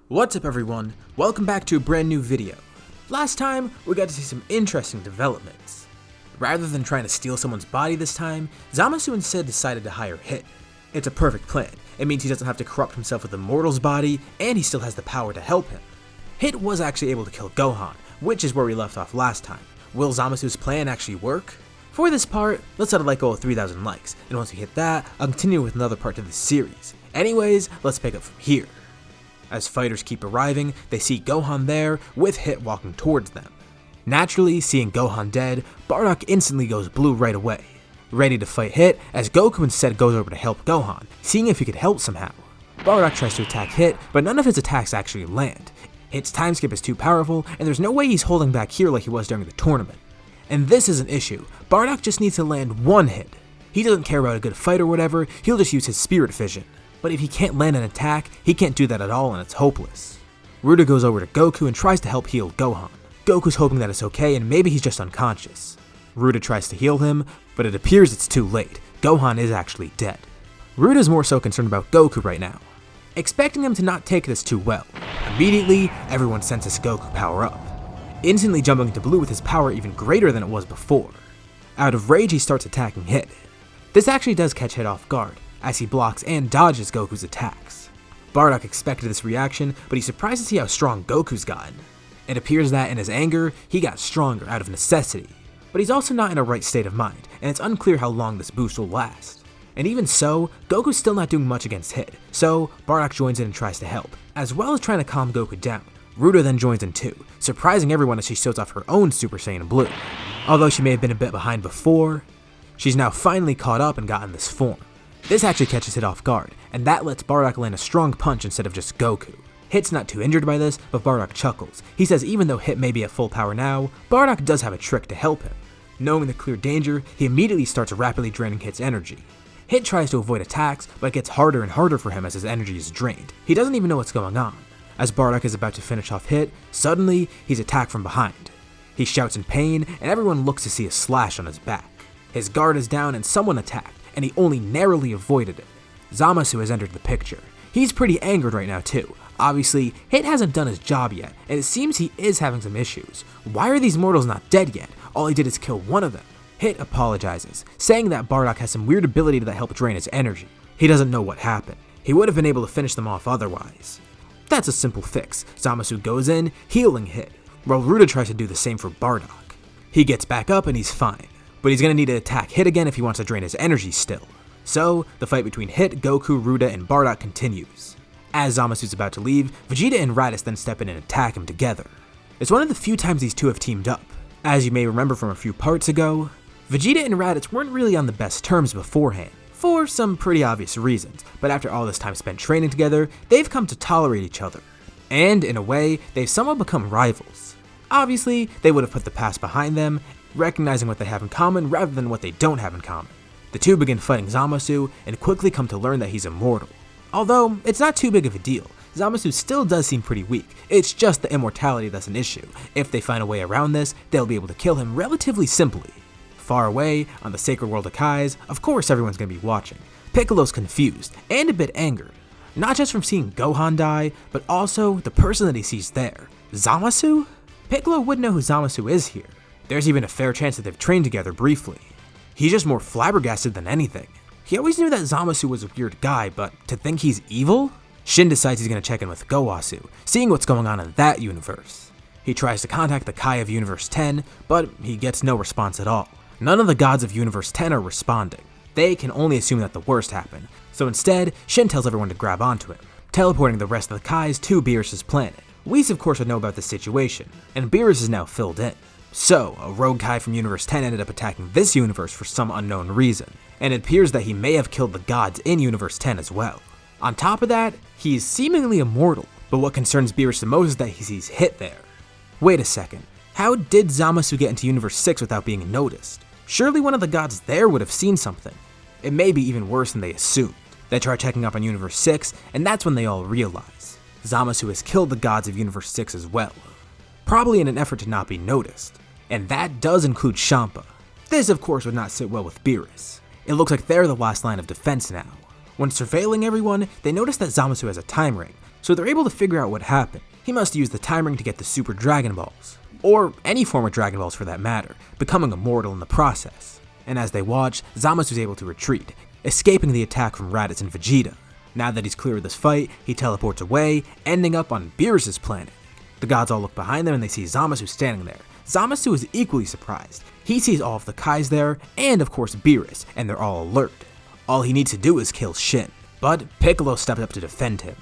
What's up everyone, welcome back to a brand new video. Last time, we got to see some interesting developments. Rather than trying to steal someone's body this time, Zamasu instead decided to hire Hit. It's a perfect plan. It means he doesn't have to corrupt himself with a mortal's body, and he still has the power to help him. Hit was actually able to kill Gohan, which is where we left off last time. Will Zamasu's plan actually work? For this part, let's set a like goal of 3,000 likes, and once we hit that, I'll continue with another part to this series. Anyways, let's pick up from here. As fighters keep arriving, they see Gohan there, with Hit walking towards them. Naturally, seeing Gohan dead, Bardock instantly goes blue right away, ready to fight Hit, as Goku instead goes over to help Gohan, seeing if he could help somehow. Bardock tries to attack Hit, but none of his attacks actually land. Hit's time skip is too powerful, and there's no way he's holding back here like he was during the tournament. And this is an issue. Bardock just needs to land one hit. He doesn't care about a good fight or whatever, he'll just use his spirit vision. But if he can't land an attack, he can't do that at all and it's hopeless. Ruta goes over to Goku and tries to help heal Gohan. Goku's hoping that it's okay and maybe he's just unconscious. Ruta tries to heal him, but it appears it's too late. Gohan is actually dead. Ruta's more so concerned about Goku right now, expecting him to not take this too well. Immediately, everyone senses Goku power up, instantly jumping into blue with his power even greater than it was before. Out of rage, he starts attacking Hit. This actually does catch Hit off guard, as he blocks and dodges Goku's attacks. Bardock expected this reaction, but he's surprised to see how strong Goku's gotten. It appears that in his anger, he got stronger out of necessity. But he's also not in a right state of mind, and it's unclear how long this boost will last. And even so, Goku's still not doing much against Hit, so Bardock joins in and tries to help, as well as trying to calm Goku down. Ruta then joins in too, surprising everyone as she shows off her own Super Saiyan Blue. Although she may have been a bit behind before, she's now finally caught up and gotten this form. This actually catches Hit off guard, and that lets Bardock land a strong punch instead of just Goku. Hit's not too injured by this, but Bardock chuckles. He says even though Hit may be at full power now, Bardock does have a trick to help him. Knowing the clear danger, he immediately starts rapidly draining Hit's energy. Hit tries to avoid attacks, but it gets harder and harder for him as his energy is drained. He doesn't even know what's going on. As Bardock is about to finish off Hit, suddenly, he's attacked from behind. He shouts in pain, and everyone looks to see a slash on his back. His guard is down and someone attacked, and he only narrowly avoided it. Zamasu has entered the picture. He's pretty angered right now too. Obviously, Hit hasn't done his job yet, and it seems he is having some issues. Why are these mortals not dead yet? All he did is kill one of them. Hit apologizes, saying that Bardock has some weird ability that helped drain his energy. He doesn't know what happened. He would have been able to finish them off otherwise. That's a simple fix. Zamasu goes in, healing Hit, while Ruta tries to do the same for Bardock. He gets back up and he's fine, but he's going to need to attack Hit again if he wants to drain his energy still. So, the fight between Hit, Goku, Ruta, and Bardock continues. As Zamasu's about to leave, Vegeta and Raditz then step in and attack him together. It's one of the few times these two have teamed up. As you may remember from a few parts ago, Vegeta and Raditz weren't really on the best terms beforehand, for some pretty obvious reasons, but after all this time spent training together, they've come to tolerate each other. And, in a way, they've somewhat become rivals. Obviously, they would have put the past behind them, recognizing what they have in common rather than what they don't have in common. The two begin fighting Zamasu, and quickly come to learn that he's immortal. Although, it's not too big of a deal. Zamasu still does seem pretty weak, it's just the immortality that's an issue. If they find a way around this, they'll be able to kill him relatively simply. Far away, on the sacred world of Kai's, of course everyone's gonna be watching. Piccolo's confused, and a bit angered. Not just from seeing Gohan die, but also the person that he sees there. Zamasu? Piccolo would know who Zamasu is here. There's even a fair chance that they've trained together briefly. He's just more flabbergasted than anything. He always knew that Zamasu was a weird guy, but to think he's evil? Shin decides he's gonna check in with Gowasu, seeing what's going on in that universe. He tries to contact the Kai of Universe 10, but he gets no response at all. None of the gods of Universe 10 are responding. They can only assume that the worst happened, so instead, Shin tells everyone to grab onto him, teleporting the rest of the Kais to Beerus' planet. Whis of course would know about this situation, and Beerus is now filled in. So, a rogue Kai from Universe 10 ended up attacking this universe for some unknown reason, and it appears that he may have killed the gods in Universe 10 as well. On top of that, he is seemingly immortal, but what concerns Beerus the most is that he sees Hit there. Wait a second, how did Zamasu get into Universe 6 without being noticed? Surely one of the gods there would have seen something. It may be even worse than they assumed. They try checking up on Universe 6, and that's when they all realize Zamasu has killed the gods of Universe 6 as well, probably in an effort to not be noticed. And that does include Champa. This of course would not sit well with Beerus. It looks like they're the last line of defense now. When surveilling everyone, they notice that Zamasu has a time ring, so they're able to figure out what happened. He must use the time ring to get the Super Dragon Balls, or any form of Dragon Balls for that matter, becoming immortal in the process. And as they watch, Zamasu's able to retreat, escaping the attack from Raditz and Vegeta. Now that he's clear of this fight, he teleports away, ending up on Beerus' planet. The gods all look behind them and they see Zamasu standing there. Zamasu is equally surprised. He sees all of the Kais there, and of course Beerus, and they're all alert. All he needs to do is kill Shin, but Piccolo stepped up to defend him.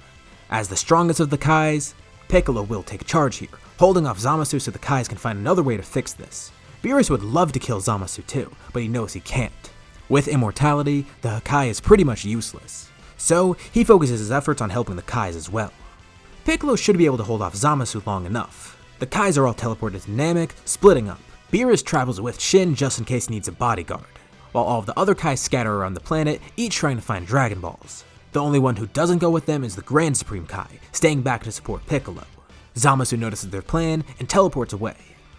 As the strongest of the Kais, Piccolo will take charge here, holding off Zamasu so the Kais can find another way to fix this. Beerus would love to kill Zamasu too, but he knows he can't. With immortality, the Hakai is pretty much useless, so he focuses his efforts on helping the Kais as well. Piccolo should be able to hold off Zamasu long enough. The Kais are all teleported to Namek, splitting up. Beerus travels with Shin just in case he needs a bodyguard, while all of the other Kais scatter around the planet, each trying to find Dragon Balls. The only one who doesn't go with them is the Grand Supreme Kai, staying back to support Piccolo. Zamasu notices their plan and teleports away.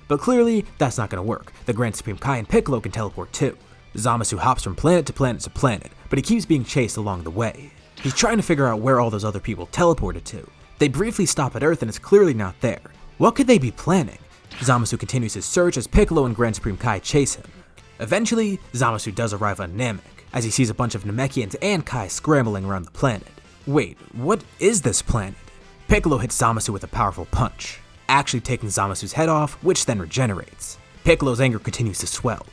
But clearly, that's not going to work. The Grand Supreme Kai and Piccolo can teleport too. Zamasu hops from planet to planet to planet, but he keeps being chased along the way. He's trying to figure out where all those other people teleported to. They briefly stop at Earth and it's clearly not there. What could they be planning? Zamasu continues his search as Piccolo and Grand Supreme Kai chase him. Eventually, Zamasu does arrive on Namek, as he sees a bunch of Namekians and Kai scrambling around the planet. Wait, what is this planet? Piccolo hits Zamasu with a powerful punch, actually taking Zamasu's head off, which then regenerates. Piccolo's anger continues to swell.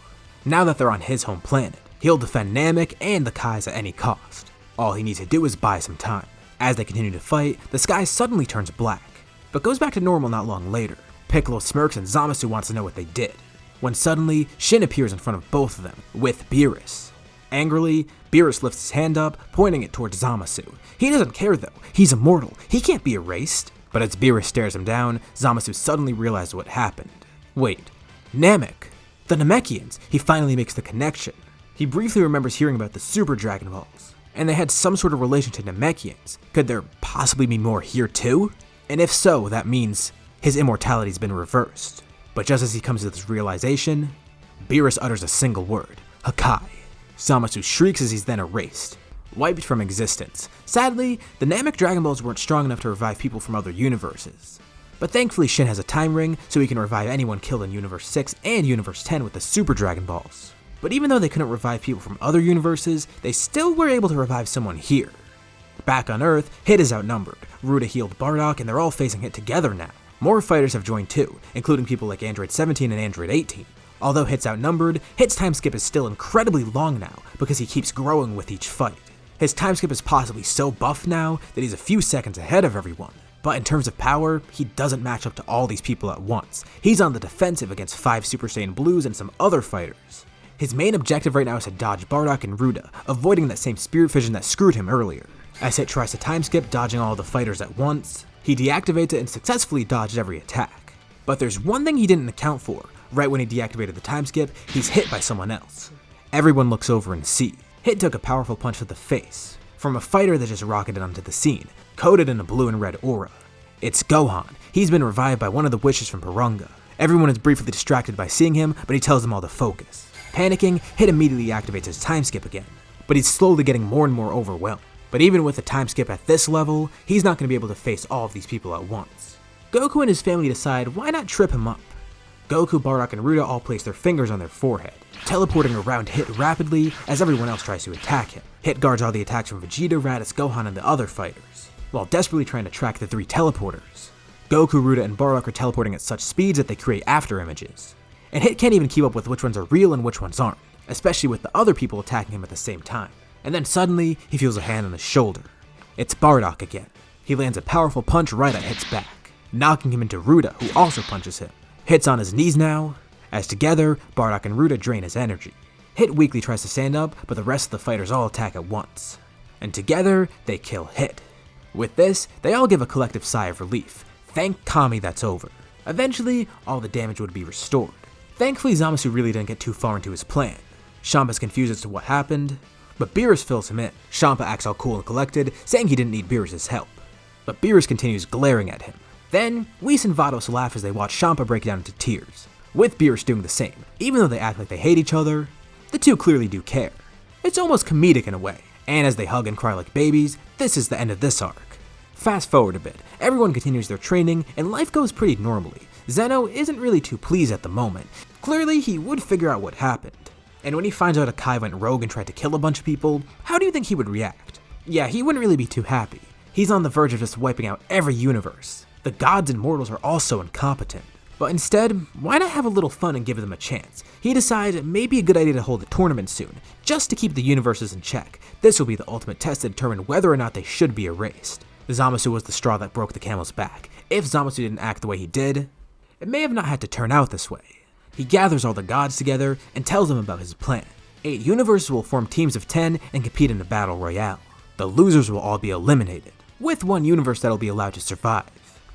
Now that they're on his home planet, he'll defend Namek and the Kais at any cost. All he needs to do is buy some time. As they continue to fight, the sky suddenly turns black, but goes back to normal not long later. Piccolo smirks and Zamasu wants to know what they did, when suddenly Shin appears in front of both of them, with Beerus. Angrily, Beerus lifts his hand up, pointing it towards Zamasu. He doesn't care though, he's immortal, he can't be erased. But as Beerus stares him down, Zamasu suddenly realizes what happened. Wait, Namek, the Namekians, he finally makes the connection. He briefly remembers hearing about the Super Dragon Balls, and they had some sort of relation to Namekians. Could there possibly be more here too? And if so, that means his immortality's been reversed. But just as he comes to this realization, Beerus utters a single word, Hakai. Zamasu shrieks as he's then erased, wiped from existence. Sadly, the Namek Dragon Balls weren't strong enough to revive people from other universes. But thankfully Shin has a time ring, so he can revive anyone killed in Universe 6 and Universe 10 with the Super Dragon Balls. But even though they couldn't revive people from other universes, they still were able to revive someone here. Back on Earth, Hit is outnumbered. Ruta healed Bardock and they're all facing Hit together now. More fighters have joined too, including people like Android 17 and Android 18. Although Hit's outnumbered, Hit's time skip is still incredibly long now because he keeps growing with each fight. His time skip is possibly so buff now that he's a few seconds ahead of everyone. But in terms of power, he doesn't match up to all these people at once. He's on the defensive against 5 Super Saiyan Blues and some other fighters. His main objective right now is to dodge Bardock and Ruta, avoiding that same spirit fission that screwed him earlier. As Hit tries to time skip, dodging all the fighters at once, he deactivates it and successfully dodged every attack. But there's one thing he didn't account for. Right when he deactivated the time skip, he's hit by someone else. Everyone looks over and sees. Hit took a powerful punch to the face from a fighter that just rocketed onto the scene, coated in a blue and red aura. It's Gohan. He's been revived by one of the wishes from Purunga. Everyone is briefly distracted by seeing him, but he tells them all to focus. Panicking, Hit immediately activates his time skip again, but he's slowly getting more and more overwhelmed. But even with the time skip at this level, he's not going to be able to face all of these people at once. Goku and his family decide why not trip him up. Goku, Bardock, and Ruta all place their fingers on their forehead, teleporting around Hit rapidly as everyone else tries to attack him. Hit guards all the attacks from Vegeta, Raditz, Gohan, and the other fighters, while desperately trying to track the 3 teleporters. Goku, Ruta, and Bardock are teleporting at such speeds that they create after images, and Hit can't even keep up with which ones are real and which ones aren't, especially with the other people attacking him at the same time. And then suddenly, he feels a hand on his shoulder. It's Bardock again. He lands a powerful punch right at Hit's back, knocking him into Ruta, who also punches him. Hit's on his knees now, as together, Bardock and Ruta drain his energy. Hit weakly tries to stand up, but the rest of the fighters all attack at once. And together, they kill Hit. With this, they all give a collective sigh of relief. Thank Kami that's over. Eventually, all the damage would be restored. Thankfully, Zamasu really didn't get too far into his plan. Shampa's confused as to what happened, but Beerus fills him in. Champa acts all cool and collected, saying he didn't need Beerus' help. But Beerus continues glaring at him. Then, Whis and Vados laugh as they watch Champa break down into tears, with Beerus doing the same. Even though they act like they hate each other, the two clearly do care. It's almost comedic in a way, and as they hug and cry like babies, this is the end of this arc. Fast forward a bit, everyone continues their training, and life goes pretty normally. Zeno isn't really too pleased at the moment. Clearly, he would figure out what happened. And when he finds out Akai went rogue and tried to kill a bunch of people, how do you think he would react? Yeah, he wouldn't really be too happy. He's on the verge of just wiping out every universe. The gods and mortals are also incompetent. But instead, why not have a little fun and give them a chance? He decides it may be a good idea to hold a tournament soon, just to keep the universes in check. This will be the ultimate test to determine whether or not they should be erased. Zamasu was the straw that broke the camel's back. If Zamasu didn't act the way he did, it may have not had to turn out this way. He gathers all the gods together and tells them about his plan. 8 universes will form teams of 10 and compete in a battle royale. The losers will all be eliminated, with 1 universe that will be allowed to survive.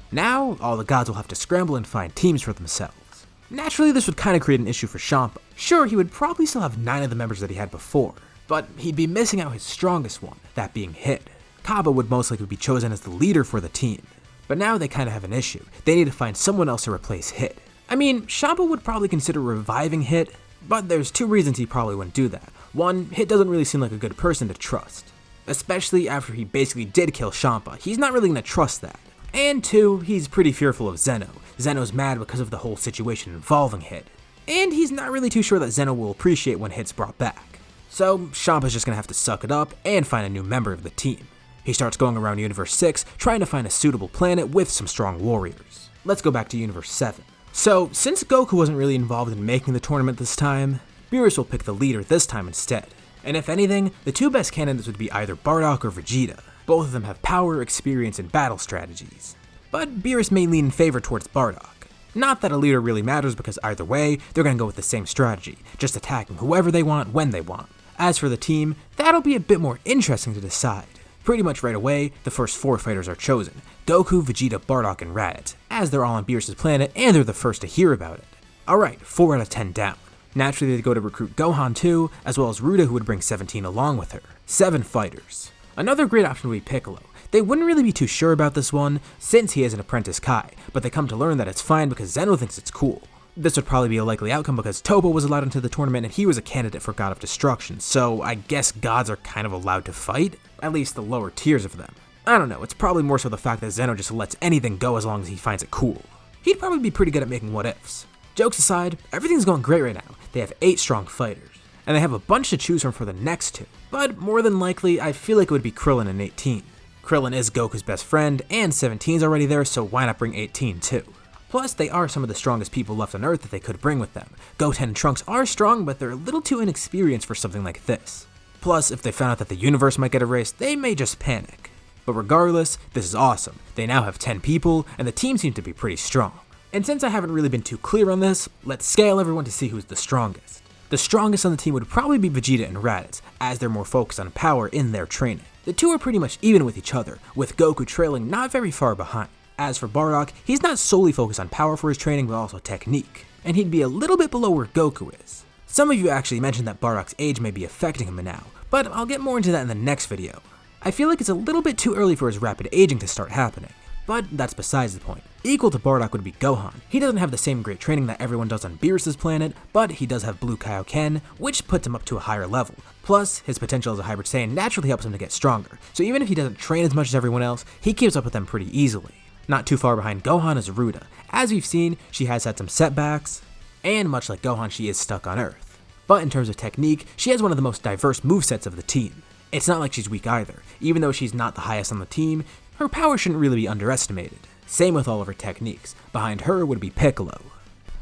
Now, all the gods will have to scramble and find teams for themselves. Naturally, this would kind of create an issue for Champa. Sure, he would probably still have 9 of the members that he had before, but he'd be missing out his strongest one, that being Hit. Kaba would most likely be chosen as the leader for the team. But now they kind of have an issue. They need to find someone else to replace Hit. I mean, Champa would probably consider reviving Hit, but there's 2 reasons he probably wouldn't do that. 1, Hit doesn't really seem like a good person to trust. Especially after he basically did kill Champa. He's not really going to trust that. And 2, he's pretty fearful of Zeno. Zeno's mad because of the whole situation involving Hit. And he's not really too sure that Zeno will appreciate when Hit's brought back. So, Champa's just going to have to suck it up and find a new member of the team. He starts going around Universe 6, trying to find a suitable planet with some strong warriors. Let's go back to Universe 7. So, since Goku wasn't really involved in making the tournament this time, Beerus will pick the leader this time instead. And if anything, the 2 best candidates would be either Bardock or Vegeta. Both of them have power, experience, and battle strategies. But Beerus may lean in favor towards Bardock. Not that a leader really matters because either way, they're going to go with the same strategy, just attacking whoever they want when they want. As for the team, that'll be a bit more interesting to decide. Pretty much right away, the first 4 fighters are chosen: Goku, Vegeta, Bardock, and Raditz, as they're all on Beerus' planet and they're the first to hear about it. Alright, 4 out of 10 down. Naturally, they go to recruit Gohan too, as well as Ruta, who would bring 17 along with her. 7 fighters. Another great option would be Piccolo. They wouldn't really be too sure about this one, since he is an apprentice Kai, but they come to learn that it's fine because Zeno thinks it's cool. This would probably be a likely outcome because Toppo was allowed into the tournament and he was a candidate for God of Destruction, so I guess gods are kind of allowed to fight? At least the lower tiers of them. I don't know, it's probably more so the fact that Zeno just lets anything go as long as he finds it cool. He'd probably be pretty good at making what-ifs. Jokes aside, everything's going great right now. They have 8 strong fighters, and they have a bunch to choose from for the next 2. But more than likely, I feel like it would be Krillin and 18. Krillin is Goku's best friend, and 17's already there, so why not bring 18 too? Plus, they are some of the strongest people left on Earth that they could bring with them. Goten and Trunks are strong, but they're a little too inexperienced for something like this. Plus, if they found out that the universe might get erased, they may just panic. But regardless, this is awesome. They now have 10 people, and the team seems to be pretty strong. And since I haven't really been too clear on this, let's scale everyone to see who's the strongest. The strongest on the team would probably be Vegeta and Raditz, as they're more focused on power in their training. The 2 are pretty much even with each other, with Goku trailing not very far behind. As for Bardock, he's not solely focused on power for his training, but also technique, and he'd be a little bit below where Goku is. Some of you actually mentioned that Bardock's age may be affecting him now, but I'll get more into that in the next video. I feel like it's a little bit too early for his rapid aging to start happening, but that's besides the point. Equal to Bardock would be Gohan. He doesn't have the same great training that everyone does on Beerus' planet, but he does have Blue Kaioken, which puts him up to a higher level. Plus, his potential as a hybrid Saiyan naturally helps him to get stronger, so even if he doesn't train as much as everyone else, he keeps up with them pretty easily. Not too far behind Gohan is Ruta. As we've seen, she has had some setbacks, and much like Gohan, she is stuck on Earth. But in terms of technique, she has one of the most diverse movesets of the team. It's not like she's weak either. Even though she's not the highest on the team, her power shouldn't really be underestimated. Same with all of her techniques. Behind her would be Piccolo.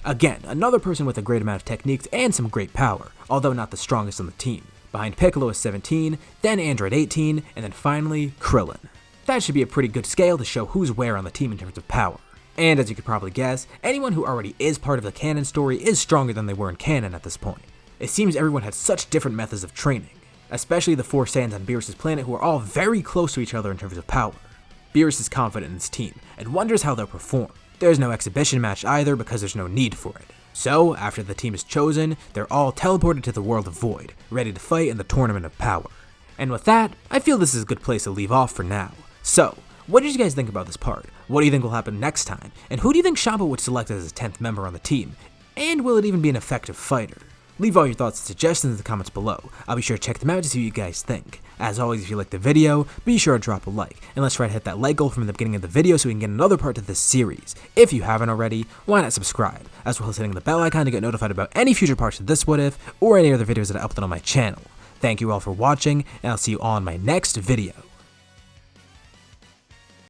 Again, another person with a great amount of techniques and some great power, although not the strongest on the team. Behind Piccolo is 17, then Android 18, and then finally Krillin. That should be a pretty good scale to show who's where on the team in terms of power. And as you could probably guess, anyone who already is part of the canon story is stronger than they were in canon at this point. It seems everyone had such different methods of training, especially the 4 Saiyans on Beerus' planet who are all very close to each other in terms of power. Beerus is confident in his team, and wonders how they'll perform. There's no exhibition match either because there's no need for it. So, after the team is chosen, they're all teleported to the World of Void, ready to fight in the Tournament of Power. And with that, I feel this is a good place to leave off for now. So, what did you guys think about this part? What do you think will happen next time? And who do you think Champa would select as his 10th member on the team? And will it even be an effective fighter? Leave all your thoughts and suggestions in the comments below. I'll be sure to check them out to see what you guys think. As always, if you liked the video, be sure to drop a like, and let's try to hit that like goal from the beginning of the video so we can get another part to this series. If you haven't already, why not subscribe, as well as hitting the bell icon to get notified about any future parts of this What If, or any other videos that I upload on my channel. Thank you all for watching, and I'll see you all in my next video.